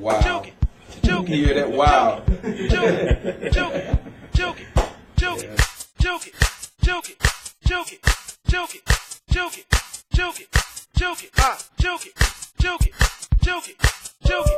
Wow. Juke it. Juke You hear that? Wow. Juke it. Juke it. Juke it. Juke it. Juke it. Juke it. Juke it. Juke it. Juke it. Juke it. Juke it. Juke it. Juke it. Juke it. Juke it.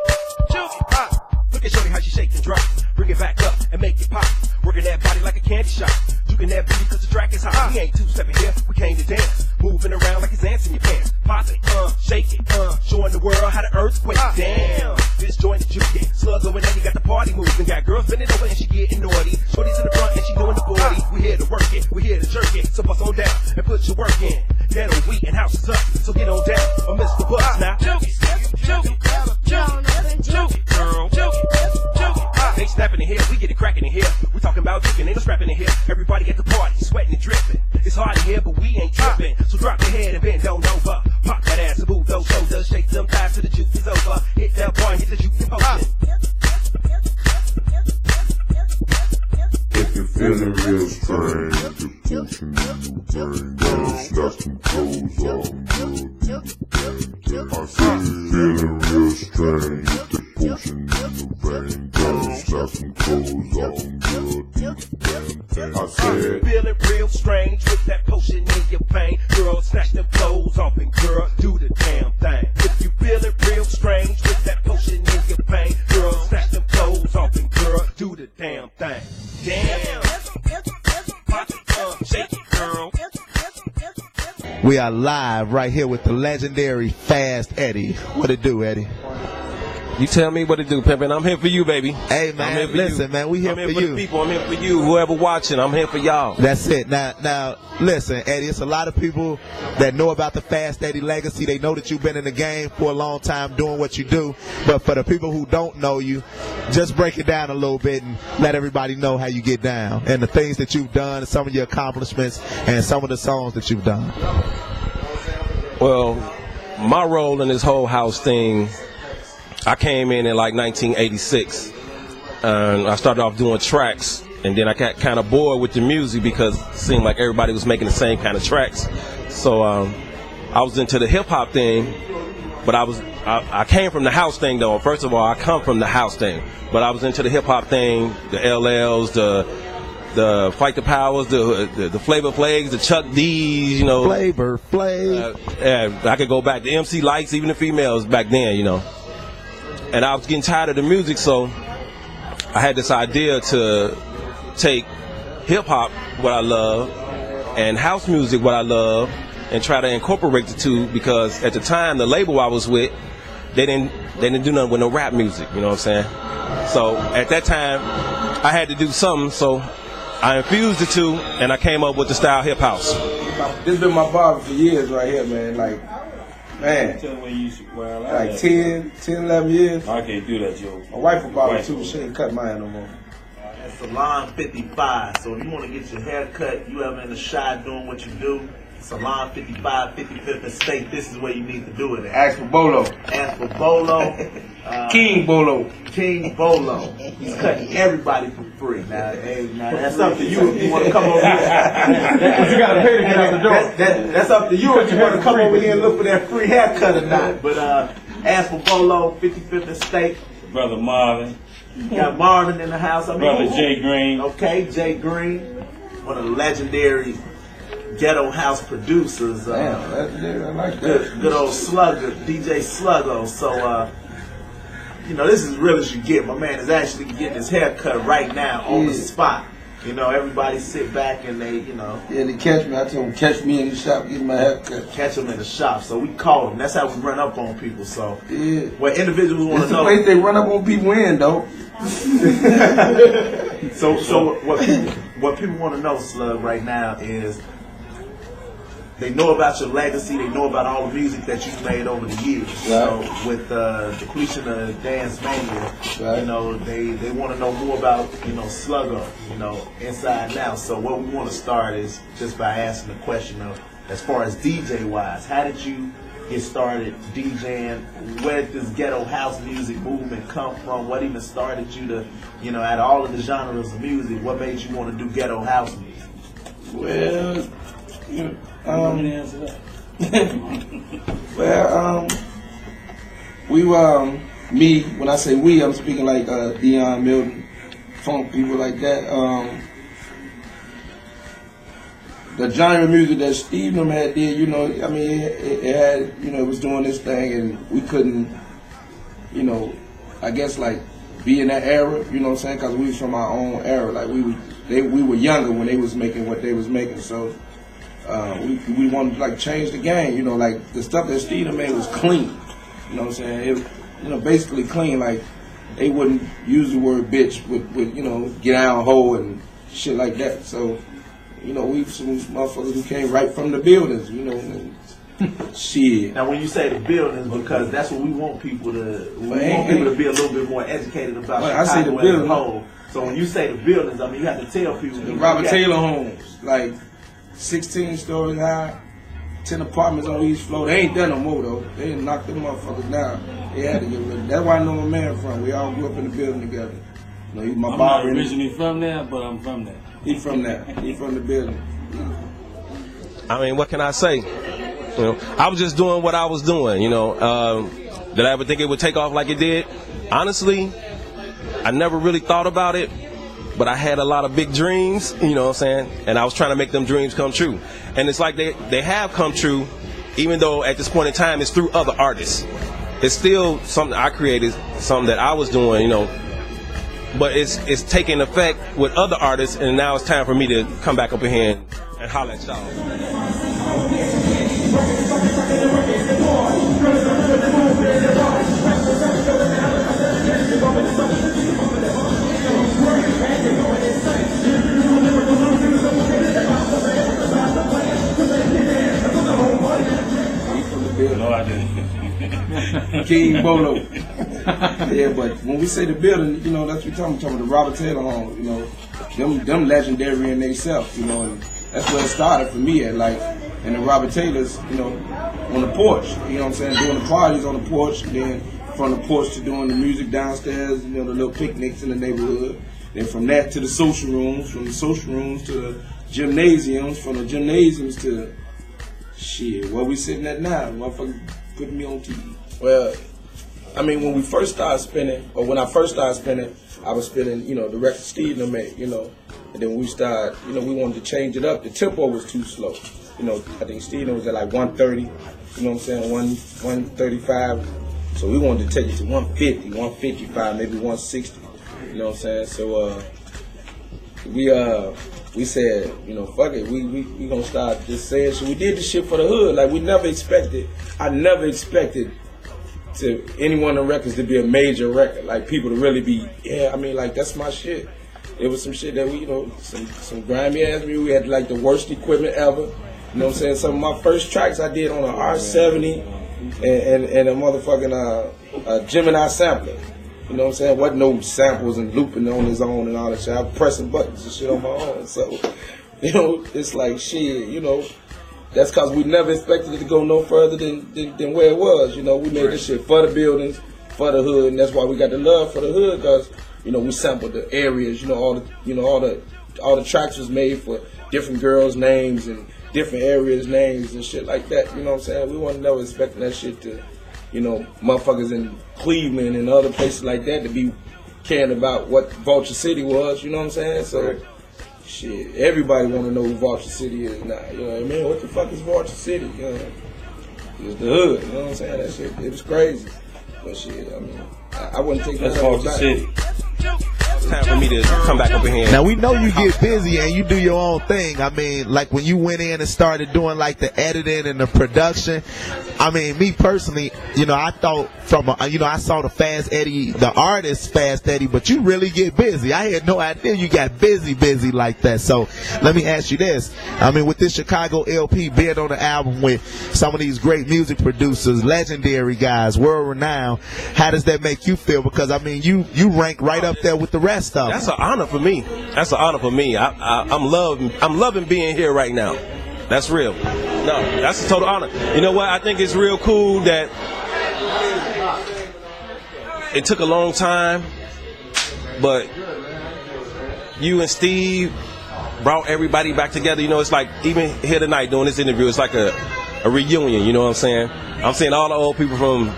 Juke it. Look at Shorty how she shake and drop. Bring it back up and make it pop. Working that body like a candy shop. Juking that booty cause the track is hot. We ain't two-stepping here, we came to dance. Moving around like it's ants in your pants. Pop it, shake it, showing the world how to earthquake. Damn, this joint is Juke. Slugo and Eddie got the party moving. Got girls bending over and she getting naughty. Shorty's in the front and she doing the 40. We here to work it, we here to jerk it. So bust on down and put your work in. Ghetto, wheat, and house is up. So get on down or miss the bus now. Juke it. Juke it. Juke it. Juke it. Girl. Juke it. Juke it. They snapping in here, we get it cracking in here. We talking about juking, ain't no scrapping in here. Everybody at the party, sweating and dripping. It's hard in here, but we ain't tripping. So drop your head and bend on over. Pop that ass and move those shoulders. Shake them thighs till the juke is over. Hit that boy and hit the juke and potion. If you're feeling real strange, the potion in your brain, gotta snap some clothes off and do it. I said, feeling real strange, the potion in your brain, gotta snap some clothes off and do it. I said, feeling real strange with that potion in your vein. Girl, snatch them clothes off and girl, do the damn thing. If you feeling real strange with that potion in your vein, girl, snatch them clothes off and girl, do the damn thing. Damn. Pop it, shake it, girl. We are live right here with the legendary Fast Eddie. What it do, Eddie? You tell me what to do, Pimpin'. I'm here for you, baby. Hey, man, listen, man, we here for you. I'm here for the people. I'm here for you. Whoever watching, I'm here for y'all. That's it. Now, listen, Eddie, it's a lot of people that know about the Fast Eddie legacy. They know that you've been in the game for a long time doing what you do. But for the people who don't know you, just break it down a little bit and let everybody know how you get down and the things that you've done and some of your accomplishments and some of the songs that you've done. Well, my role in this whole house thing, I came in like 1986, and I started off doing tracks, and then I got kind of bored with the music because it seemed like everybody was making the same kind of tracks. So I was into the hip hop thing, but I came from the house thing though. First of all, I come from the house thing, but I was into the hip hop thing, the LLs, the Fight the Powers, the Flavor Flags, the Chuck D's, you know. Flavor Flav. Yeah, I could go back to MC Lights, even the females back then, you know. And I was getting tired of the music, so I had this idea to take hip-hop, what I love, and house music, what I love, and try to incorporate the two, because at the time, the label I was with, they didn't do nothing with no rap music, you know what I'm saying? So at that time, I had to do something, so I infused the two, and I came up with the style hip house. This been my barber for years right here, man. Like, man, like 10, 11 years. I can't do that, Joe. My wife a barber too. She ain't cut mine no more. That's Salon 55. So if you want to get your hair cut, you ever in the shot doing what you do, Salon 55, 55th and State, this is where you need to do it at. Ask for Bolo. Ask for Bolo. King Bolo. King Bolo. He's cutting everybody for free. Now that's up to you if you want to come over here. You got to pay to get out the door. That's up to you if you want to come over here and look for that free haircut or not. But ask for Bolo, 55th and State. Brother Marvin. You got Marvin in the house. I mean, Brother Jay Green. Okay, Jay Green. One of the legendary Ghetto house producers. Legendary, I like that. Good old Slugger, DJ Slugo. So, you know, this is as real as you get. My man is actually getting his hair cut right now on the spot. You know, everybody sit back and they, you know. Yeah, they catch me. I told them, catch me in the shop getting my hair cut. Catch them in the shop. So we call them. That's how we run up on people. So, yeah. What individuals want to know. That's the way they run up on people in, though. So what people want to know, Slug, right now is they know about your legacy. They know about all the music that you've made over the years. Right. So with the completion of Dance Mania, right. You know, they want to know more about, you know, Sluggo, you know, inside and out. So what we want to start is just by asking the question of, as far as DJ wise, how did you get started DJing? Where did this ghetto house music movement come from? What even started you to, you know, out of all of the genres of music, what made you want to do ghetto house music? Well, me, when I say we, I'm speaking like Dion, Milton, funk people like that. The genre of music that Steve and them had did, you know, I mean, it had, you know, it was doing this thing, and we couldn't, you know, I guess like be in that era, you know what I'm saying? Because we was from our own era. Like we were younger when they was making what they was making, so we wanted to like change the game, you know, like the stuff that Steve made was clean. You know what I'm saying? It, you know, basically clean. Like they wouldn't use the word bitch with you know, get down, hoe and shit like that. So, you know, we some motherfuckers who came right from the buildings, you know. And shit. Now, when you say the buildings, because that's what we want people to. We want people to be a little bit more educated about Chicago I say the building as a whole. So when you say the buildings, I mean you have to tell people. The Robert Taylor homes, like 16 stories high. 10 apartments on each floor. They ain't done no more though. They didn't knock them motherfuckers down. They had to get rid of it. That's where I know my man from. We all grew up in the building together. You know, he's my barber. I'm not originally from there, but I'm from there. He from there. He from the building. I mean, what can I say? You know, I was just doing what I was doing. You know, did I ever think it would take off like it did? Honestly, I never really thought about it. But I had a lot of big dreams, you know what I'm saying? And I was trying to make them dreams come true. And it's like they have come true, even though at this point in time it's through other artists. It's still something I created, something that I was doing, you know. But it's taking effect with other artists, and now it's time for me to come back up in here and holler at y'all. No, I didn't. King Bolo. Yeah, but when we say the building, you know, that's what we're talking about, the Robert Taylor home, you know, them legendary in themselves, you know, and that's where it started for me at, like, and the Robert Taylors, you know, on the porch, you know what I'm saying, doing the parties on the porch, and then from the porch to doing the music downstairs, you know, the little picnics in the neighborhood, then from that to the social rooms, from the social rooms to the gymnasiums, from the gymnasiums to shit, where we sitting at now, motherfucker putting me on TV. Well, I mean, when we first started spinning, or when I first started spinning, I was spinning, you know, the record Steve made, you know, and then we started, you know, we wanted to change it up. The tempo was too slow. You know, I think Steve was at like 130, you know what I'm saying, 135. So we wanted to take it to 150, 155, maybe 160, you know what I'm saying? So we said, you know, fuck it, we gonna start just saying shit. We did the shit for the hood. Like, we never expected, I never expected to any one of the records to be a major record. Like, people to really be, yeah, I mean, like, that's my shit. It was some shit that we, you know, some grimy ass music. We had like the worst equipment ever. You know what I'm saying? Some of my first tracks I did on an R70 and a motherfucking Gemini sampler. You know what I'm saying? Wasn't no samples and looping on his own and all that shit. I was pressing buttons and shit on my own. So, you know, it's like shit, you know. That's because we never expected it to go no further than where it was. You know, we made this shit for the buildings, for the hood, and that's why we got the love for the hood, because, you know, we sampled the areas, you know, all the tracks was made for different girls' names and different areas' names and shit like that. You know what I'm saying? We weren't never expecting that shit to, you know, motherfuckers in Cleveland and other places like that to be caring about what Vulture City was, you know what I'm saying? So, shit, everybody want to know who Vulture City is now, you know what I mean? What the fuck is Vulture City, you know? It's the hood, you know what I'm saying? That shit, it was crazy. But shit, I mean, I wouldn't take that. That's Vulture City. It's time for me to come back up in here. Now, we know you get busy and you do your own thing. I mean, like when you went in and started doing like the editing and the production, I mean, me personally, you know, I thought I saw the Fast Eddie, the artist Fast Eddie, but you really get busy. I had no idea you got busy like that. So let me ask you this. I mean, with this Chicago LP being on the album with some of these great music producers, legendary guys, world renowned, how does that make you feel? Because I mean, you rank right up there with the rest of them. That's an honor for me. That's an honor for me. I'm loving being here right now. That's real. No, that's a total honor. You know what? I think it's real cool that it took a long time, but you and Steve brought everybody back together. You know, it's like even here tonight doing this interview, it's like a reunion. You know what I'm saying? I'm seeing all the old people from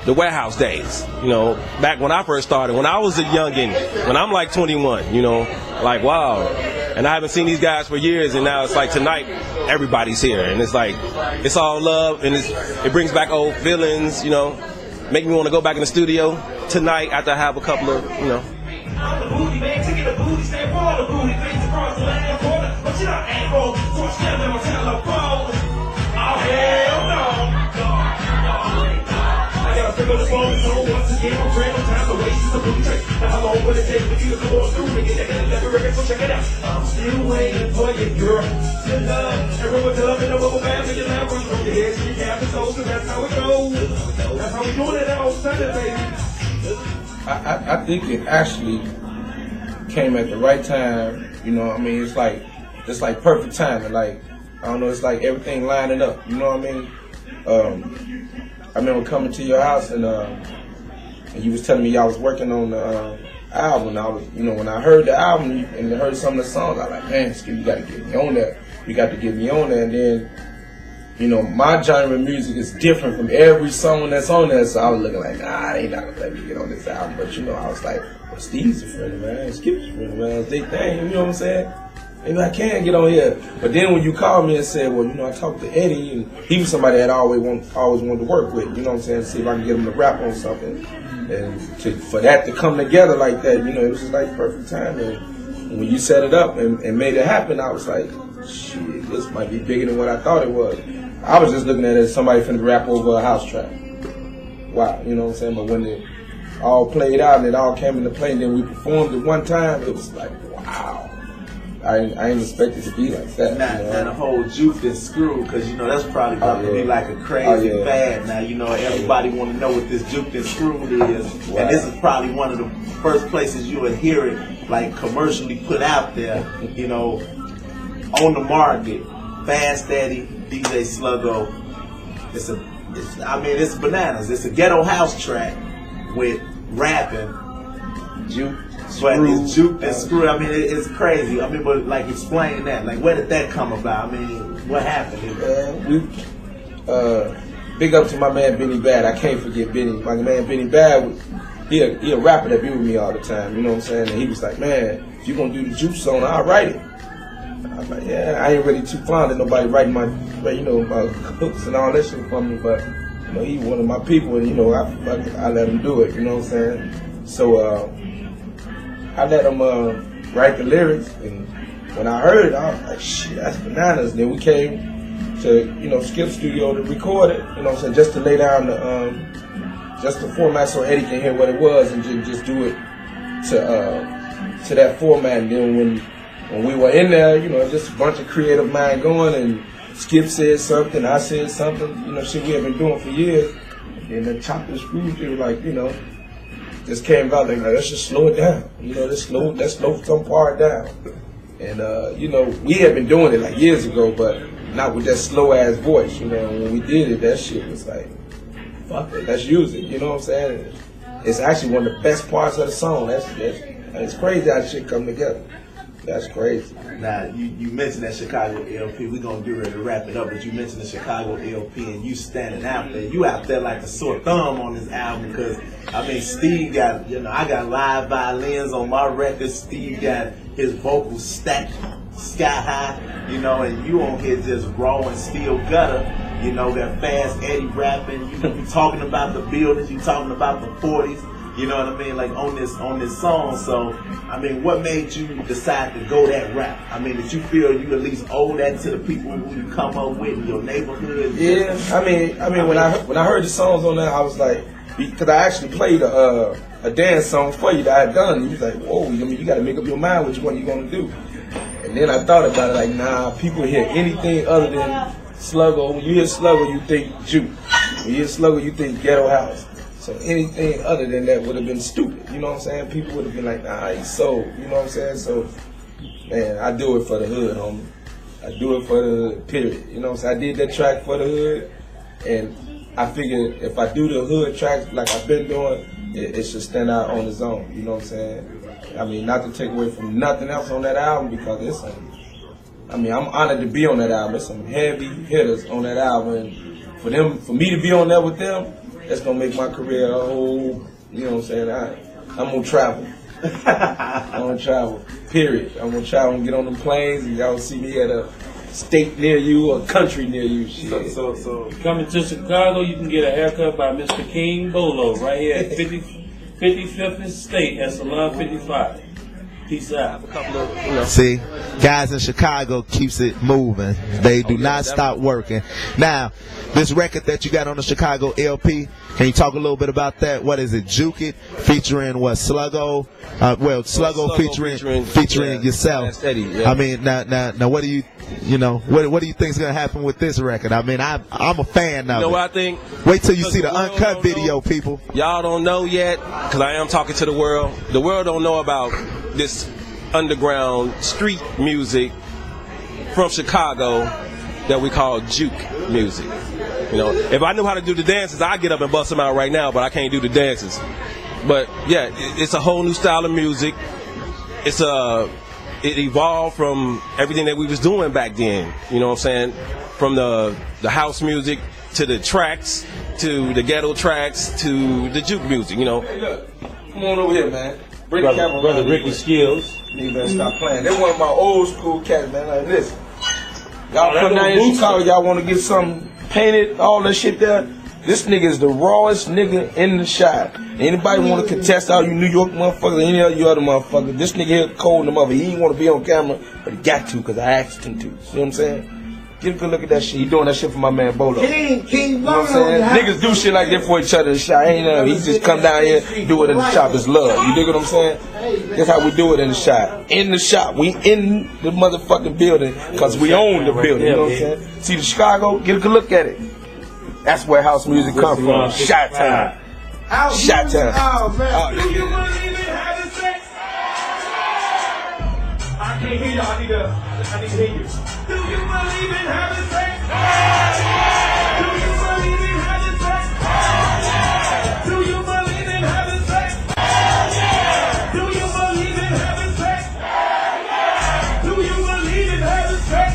the warehouse days, you know, back when I first started, when I was a youngin', when I'm like 21, you know, like, wow. And I haven't seen these guys for years, and now it's like tonight, everybody's here. And it's like, it's all love, and it brings back old feelings, you know, make me want to go back in the studio tonight after I have a couple of, you know. I'm still waiting for you, girl. Still love. Everyone love in the bubble bath and your love from your head to your cap and toes, and that's how it goes. That's how we doing it all Sunday, baby. I think it actually came at the right time. You know, I mean, it's like perfect timing. Like, I don't know, it's like everything lining up. You know what I mean? I remember coming to your house and you was telling me y'all was working on the album. And I was, you know, when I heard the album and heard some of the songs, I was like, man, Skip, you got to get me on that. You got to get me on that. And then, you know, my genre of music is different from every song that's on there. So I was looking like, nah, they not gonna let me get on this album. But you know, I was like, well, Steve's a friend of mine, Skip's a friend of mine, it's their thing. You know what I'm saying? Maybe I can get on here. But then when you called me and said, well, you know, I talked to Eddie, and he was somebody that I always wanted to work with, you know what I'm saying, to see if I can get him to rap on something. And for that to come together like that, you know, it was just like perfect time. And when you set it up and made it happen, I was like, shit, this might be bigger than what I thought it was. I was just looking at it as somebody finna rap over a house track. Wow, you know what I'm saying? But when it all played out and it all came into play and then we performed it one time, it was like, wow. I ain't expect it to be like that. Now, you know? now the whole Juke and Screw, because, you know, that's probably about to be like a crazy fad. Now, you know, everybody want to know what this Juke and Screw is. Wow. And this is probably one of the first places you would hear it, like, commercially put out there, you know, on the market. Fast Daddy, DJ Slugo. It's bananas. It's a ghetto house track with rapping. Juke. But it's Juke and Screw. I mean, it's crazy. I mean, but like, explain that. Like, where did that come about? I mean, what happened? Big up to my man Benny Bad. I can't forget Benny. My man Benny Bad, he a rapper that be with me all the time. You know what I'm saying? And he was like, man, if you gonna do the Juke song, I'll write it. I was like, yeah, I ain't really too fond of nobody writing my hooks and all that shit for me. But you know, he one of my people, and you know, I let him do it. You know what I'm saying? So. I let him write the lyrics, and when I heard it, I was like, shit, that's bananas. And then we came to, you know, Skip's studio to record it, you know what I'm saying, just to lay down just the format so Eddie can hear what it was and just do it to that format. And then when we were in there, you know, just a bunch of creative mind going, and Skip said something, I said something, you know, shit we have been doing for years. And then chopped and screwed, they were like, you know, just came out like, let's just slow it down. You know, let's slow some part down. And, you know, we had been doing it like years ago, but not with that slow ass voice. You know, when we did it, that shit was like, fuck it, let's use it. You know what I'm saying? It's actually one of the best parts of the song. It's crazy how shit come together. That's crazy. Now, you mentioned that Chicago LP. We're going to get ready to wrap it up, but you mentioned the Chicago LP and you standing out there. You out there like a sore thumb on this album because, I mean, Steve got, you know, I got live violins on my record. Steve got his vocals stacked sky high, you know, and you on here just raw and steel gutter. You know, that Fast Eddie rapping. You talking about the buildings. You talking about the 40s. You know what I mean? Like on this song. So, I mean, what made you decide to go that route? I mean, did you feel you at least owe that to the people who you come up with in your neighborhood? Yeah, I mean, when I heard the songs on there, I was like, because I actually played a dance song for you that I had done. And you was like, whoa, I mean, you got to make up your mind which one you're gonna do. And then I thought about it, like, nah, people hear anything other than Slugo. When you hear Slugo, you think Juke. When you hear Slugo, you think Ghetto House. So anything other than that would have been stupid, you know what I'm saying? People would have been like, nah, he's sold, you know what I'm saying? So, man, I do it for the hood, homie. I do it for the hood, period. You know what I'm saying? I did that track for the hood, and I figured if I do the hood tracks like I've been doing, it should stand out on its own, you know what I'm saying? I mean, not to take away from nothing else on that album, because it's I'm honored to be on that album. There's some heavy hitters on that album, and for me to be on there with them, that's gonna make my career a whole. You know what I'm saying? I'm gonna travel. I'm gonna travel. Period. I'm gonna travel and get on them planes, and y'all see me at a state near you or country near you. Shit. So coming to Chicago, you can get a haircut by Mr. King Bolo right here at 55th and State at Salon 55. Peace out. See, guys in Chicago keeps it moving. They do not stop working. Now, this record that you got on the Chicago LP, can you talk a little bit about that? What is it? Juke It, featuring what? Slugo? Slugo featuring yourself. Eddie, yeah. I mean, now, what do you what do you think is gonna happen with this record? I mean, I'm a fan of it. You know what I think? Wait till you see the uncut video, people. Y'all don't know yet, because I am talking to the world. The world don't know about this underground street music from Chicago that we call juke music. You know, if I knew how to do the dances, I'd get up and bust them out right now, but I can't do the dances. But yeah, it's a whole new style of music. It evolved from everything that we was doing back then. You know what I'm saying? From the house music to the tracks to the ghetto tracks to the juke music. You know. Hey, look, come on over here, man. Bring the camera, brother Ricky Skills. You better stop playing. They're one of my old school cats, man. Like this. Y'all come down here in Chicago, y'all want to get something painted, all that shit there. This nigga is the rawest nigga in the shop. Anybody want to contest all you New York motherfuckers, any of you other motherfuckers, this nigga here cold in the mother. He ain't want to be on camera, but he got to because I asked him to. See what I'm saying? Get a good look at that shit. He doing that shit for my man Bolo. King, you know what I'm saying? Niggas do shit like that for each other in the shop. Ain't he just come down here, do it in the shop. It's love. You dig what I'm saying? That's how we do it in the shop. In the shop. We in the motherfucking building because we own the building. You know what I'm saying? See the Chicago? Get a good look at it. That's where house music comes from. Shot time. Shot time. Oh, man. Do you believe in having sex? I can't hear you. I need to hear you. Do you believe in having sex? Do you believe in having sex? Do you believe in having sex? Do you believe in having sex? Do you believe in having sex?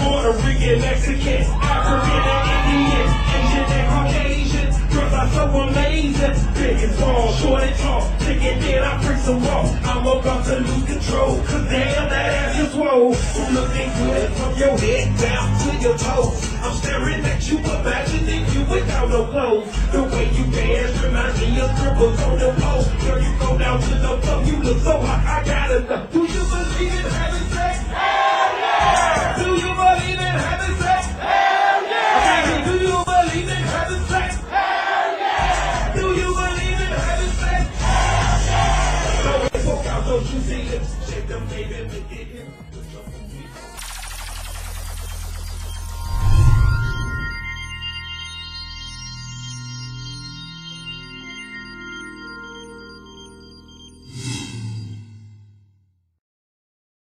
Puerto Rican, Mexican, African and Indian, Asian and Caucasian. Girls are so amazing. Big and small, short and tall. Thick and thin, I break some walls. I'm about to lose control. Cause damn, that ass is swole. You looking good from your head down to your toes. I'm staring at you, imagining you without no clothes. The way you dance reminds me of scribbles on the pole. Girl, you go down to the floor, you look so hot, I gotta know. Do you believe in having sex? Hell yeah! Do you believe in having sex? Hell yeah! Okay, do you believe in having sex? Hell yeah! Do you believe in having sex? Hell yeah! So, don't you see it? Shake them, baby, make it.